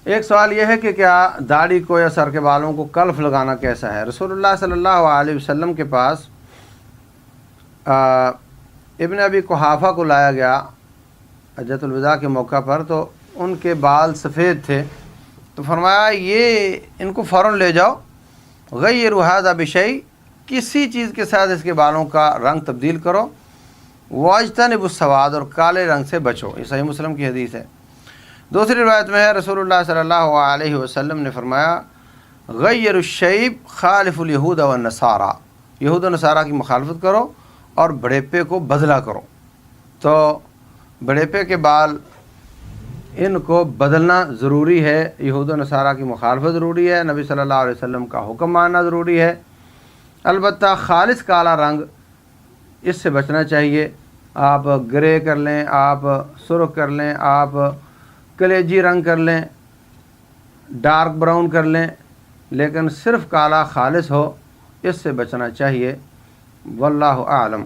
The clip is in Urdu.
ایک سوال یہ ہے کہ کیا داڑھی کو یا سر کے بالوں کو کلف لگانا کیسا ہے؟ رسول اللہ صلی اللہ علیہ وسلم کے پاس ابن ابی قحافہ کو لایا گیا حجۃ الوداع کے موقع پر، تو ان کے بال سفید تھے، تو فرمایا یہ ان کو فوراً لے جاؤ، غیروا ھذا بشیء، کسی چیز کے ساتھ اس کے بالوں کا رنگ تبدیل کرو، واجتنبوا السواد، اور کالے رنگ سے بچو۔ یہ صحیح مسلم کی حدیث ہے۔ دوسری روایت میں ہے رسول اللہ صلی اللہ علیہ وسلم نے فرمایا غیر الشیب خالف الیہود والنصارى، یہود و نصارہ کی مخالفت کرو اور بڑھیپے کو بدلا کرو۔ تو بڑھیپے کے بال ان کو بدلنا ضروری ہے، یہود و نصارہ کی مخالفت ضروری ہے، نبی صلی اللہ علیہ وسلم کا حکم ماننا ضروری ہے۔ البتہ خالص کالا رنگ اس سے بچنا چاہیے۔ آپ گرے کر لیں، آپ سرخ کر لیں، آپ کلیجی رنگ کر لیں، ڈارک براؤن کر لیں، لیکن صرف کالا خالص ہو، اس سے بچنا چاہیے۔ واللہ اعلم۔